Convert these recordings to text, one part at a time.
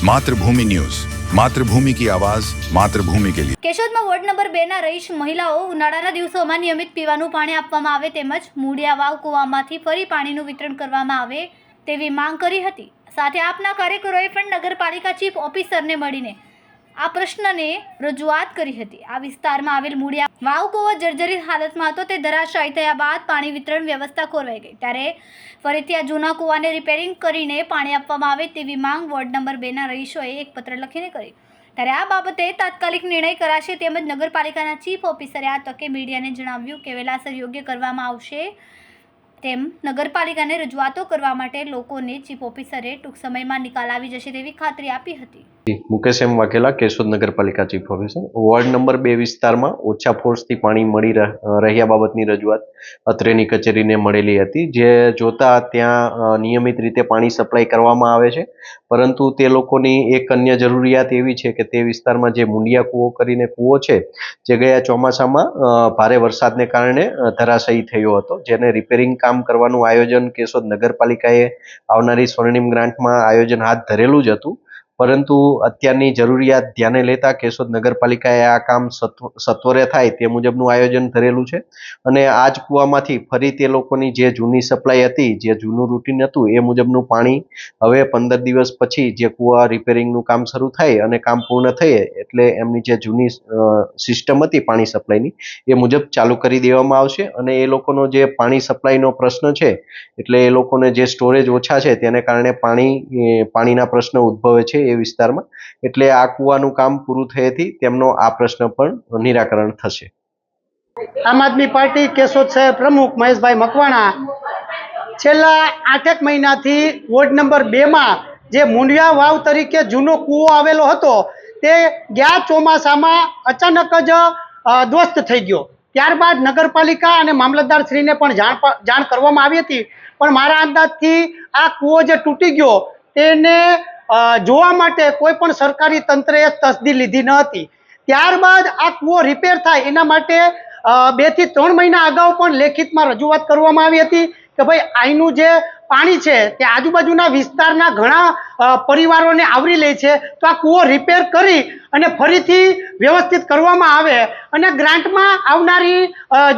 मातृभूमि न्यूज, मातृभूमि की आवाज, मातृभूमि के लिए। કેશોદમાં વોર્ડ નંબર 2 ના રહીશ મહિલાઓ ઉનાળાના દિવસોમાં નિયમિત પીવાનું પાણી આપવામાં આવે તેમજ મૂળિયા વાવ કૂવામાંથી ફરી પાણીનું વિતરણ કરવામાં આવે તેવી માંગ કરી હતી। સાથે આપના કાર્યકરોએ પણ નગરપાલિકા ચીફ ઓફિસરને મળીને આ પ્રશ્નને રજૂઆત કરી હતી। આ વિસ્તારમાં આવેલ મૂળિયા વાવ કૂવો જર્જરિત હાલતમાં હતો, તે ધરાશાયી થયા બાદ પાણી વિતરણ વ્યવસ્થા ખોરવાઈ ગઈ, ત્યારે ફરીથી આ જૂના કૂવાને રિપેરિંગ કરીને પાણી આપવામાં આવે તેવી માંગ વોર્ડ નંબર 2 ના રહીશોએ એક પત્ર લખીને કરી, ત્યારે આ બાબતે તાત્કાલિક નિર્ણય કરાશે તેમજ નગરપાલિકાના ચીફ ઓફિસરે આ તકે મીડિયાને જણાવ્યું કે વહેલાસર યોગ્ય કરવામાં આવશે તેમ નગરપાલિકાને રજૂઆતો કરવા માટે લોકોને ચીફ ઓફિસરે ટૂંક સમયમાં નિકાલ આવી જશે તેવી ખાતરી આપી હતી। મુકેશ એમ વાઘેલા, કેશોદ નગરપાલિકા ચીફ ઓફિસર। વોર્ડ નંબર 2 વિસ્તારમાં ઓછા ફોર્સથી પાણી મળી રહ્યા બાબતની રજૂઆત અત્રેની કચેરીને મળેલી હતી, જે જોતા ત્યાં નિયમિત રીતે પાણી સપ્લાય કરવામાં આવે છે, પરંતુ તે લોકોની એક અન્ય જરૂરિયાત એવી છે કે તે વિસ્તારમાં જે મુંડિયા કૂવો કરીને કૂવો છે, જે ગયા ચોમાસામાં ભારે વરસાદને કારણે ધરાશાયી થયો હતો, જેને રિપેરિંગ કામ કરવાનું આયોજન કેશોદ નગરપાલિકાએ આવનારી સ્વર્ણિમ ગ્રાન્ટમાં આયોજન હાથ ધરેલું જ હતું, પરંતુ અત્યારની જરૂરિયાત ધ્યાને લેતા કેશોદ નગરપાલિકાએ આ કામ સત્વરે થાય તે મુજબનું આયોજન ધરેલું છે અને આ જ કૂવામાંથી ફરી તે લોકોની જે જૂની સપ્લાય હતી, જે જૂનું રૂટીન હતું, એ મુજબનું પાણી હવે 15 દિવસ પછી જે કૂવા રિપેરિંગનું કામ શરૂ થાય અને કામ પૂર્ણ થયે એટલે એમની જે જૂની સિસ્ટમ હતી પાણી સપ્લાયની એ મુજબ ચાલુ કરી દેવામાં આવશે અને એ લોકોનો જે પાણી સપ્લાયનો પ્રશ્ન છે, એટલે એ લોકોને જે સ્ટોરેજ ઓછા છે તેને કારણે પાણીના પ્રશ્ન ઉદ્ભવે છે એ વિસ્તારમાં, એટલે આ કૂવાનું કામ પૂરું થયેથી તેમનો આ પ્રશ્ન પણ નિરાકરણ થશે। આમ આદમી પાર્ટી કેશોદ શહેર પ્રમુખ મહેશભાઈ મકવાણા છેલ્લા 8 મહિનાથી વોર્ડ નંબર 2 માં જે મુંડિયા વાવ તરીકે જૂનો કૂવો આવેલો હતો તે ગયા ચોમાસામાં અચાનક જ ધ્વસ્ત થઈ ગયો। ત્યારબાદ નગરપાલિકા અને મામલતદાર શ્રીને પણ જાણ કરવામાં આવી હતી, પણ મારા અંદાજથી આ કૂવો જે તૂટી ગયો તેને જોવા માટે કોઈ પણ સરકારી તંત્રએ તસદી લીધી ન હતી। ત્યારબાદ આ કૂવો રિપેર થાય એના માટે 2 થી 3 મહિના અગાઉ પણ લેખિતમાં રજૂઆત કરવામાં આવી હતી કે ભાઈ અહીંનું જે પાણી છે તે આજુબાજુના વિસ્તારના ઘણા પરિવારોને આવરી લે છે, તો આ કૂવો રિપેર કરી અને ફરીથી વ્યવસ્થિત કરવામાં આવે અને ગ્રાન્ટમાં આવનારી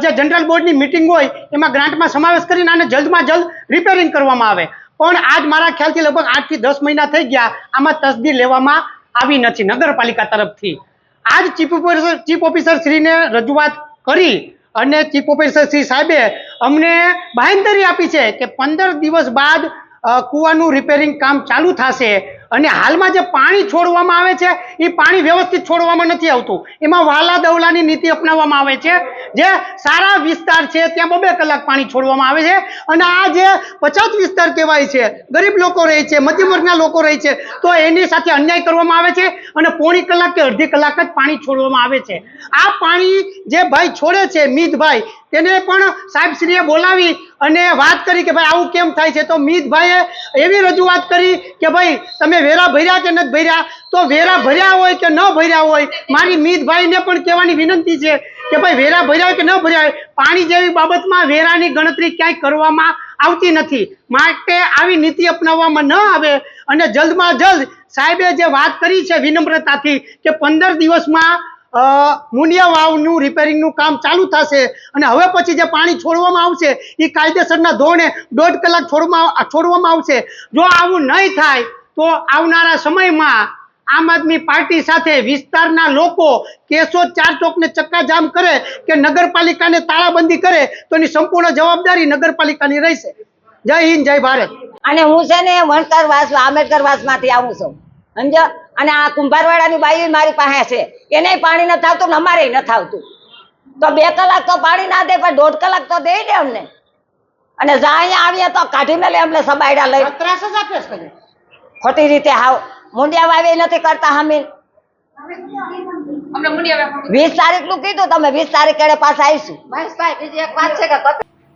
જે જનરલ બોર્ડની મિટિંગ હોય એમાં ગ્રાન્ટમાં સમાવેશ કરીને આને જલ્દમાં જલ્દ રિપેરિંગ કરવામાં આવે, પણ આજ મારા ખ્યાલથી લગભગ 8 થી 10 મહિના થઈ ગયા, આમાં તસદી લેવામાં આવી નથી નગરપાલિકા તરફથી। આજ ચીફ ઓફિસર શ્રીને રજૂઆત કરી અને ચીફ ઓફિસર શ્રી સાહેબે અમને બાંહેધરી આપી છે કે 15 દિવસ બાદ કૂવાનું રિપેરિંગ કામ ચાલુ થશે અને હાલમાં જે પાણી છોડવામાં આવે છે એ પાણી વ્યવસ્થિત છોડવામાં નથી આવતું, એમાં વાલા દવલાની નીતિ અપનાવવામાં આવે છે। જે સારા વિસ્તાર છે ત્યાં 2 કલાક પાણી છોડવામાં આવે છે અને આ જે પછાત વિસ્તાર કહેવાય છે, ગરીબ લોકો રહે છે, મધ્યમ વર્ગના લોકો રહે છે, તો એની સાથે અન્યાય કરવામાં આવે છે અને પોણી કલાક કે અડધી કલાક જ પાણી છોડવામાં આવે છે। આ પાણી જે ભાઈ છોડે છે મીતભાઈ, તેને પણ સાહેબશ્રીએ બોલાવી અને વાત કરી કે ભાઈ આવું કેમ થાય છે, તો મીતભાઈએ એવી રજૂઆત કરી કે ભાઈ તમે વેરા ભર્યા કે નથી ભર્યા, તો વેરા ભર્યા હોય કે ન ભર્યા હોય, મારી મીતભાઈને પણ કહેવાની વિનંતી છે કે ભાઈ વેરા ભર્યા હોય કે ન ભર્યા હોય, પાણી જેવી બાબતમાં વેરાની ગણતરી ક્યાંય કરવામાં આવતી નથી, માટે આવી નીતિ અપનાવવામાં ન આવે અને જલ્દમાં જલ્દ સાહેબે જે વાત કરી છે વિનમ્રતાથી કે 15 દિવસમાં મુંડિયા વાવનું રિપેરિંગનું કામ ચાલુ થશે અને હવે પછી જે પાણી છોડવામાં આવશે એ કાયદેસરના ધોરણે 1.5 કલાક છોડવામાં આવશે। જો આવું નહીં થાય તો આવનારા સમયમાં આમ આદમી પાર્ટી સાથે વિસ્તારના લોકો કેશોદ 4 ચોકને ચક્કાજામ કરે કે નગરપાલિકાને તાળાબંધી કરે તો એની સંપૂર્ણ જવાબદારી નગરપાલિકાની રહેશે। જય હિન્દ, જય ભારત। અને હું છે ને વણકરવાસ આંબેડકરવાસમાંથી આવું છું, સમજો, અને આ કુંભારવાડાની બાઈ મારી પાસે છે, એને પાણી નથી આવતું ને અમારે નથી આવતું, તો 2 કલાક તો પાણી ના દે પણ 1.5 કલાક તો દે ને અમને, અને જા અહીંયા આવીએ તો કાઢીને લે અમને સબાયડા લઈ ત્રાસ જ આપે છે ખોટી રીતે હાવ મુંડિયા વાવે નથી કરતા। હમીન 20 તારીખનું કીધું, તમે 20 તારીખે પાછા આવીશું। બીજી એક વાત છે કે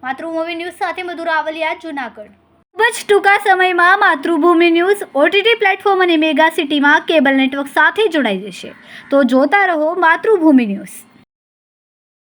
માતૃભૂમિ ન્યૂઝ સાથે મધુ રાવલિયા, જૂનાગઢ। ખૂબ જ ટૂંકા સમયમાં માતૃભૂમિ ન્યૂઝ OTT પ્લેટફોર્મ અને મેગા સિટીમાં કેબલ નેટવર્ક સાથે જોડાઈ જશે, તો જોતા રહો માતૃભૂમિ ન્યૂઝ।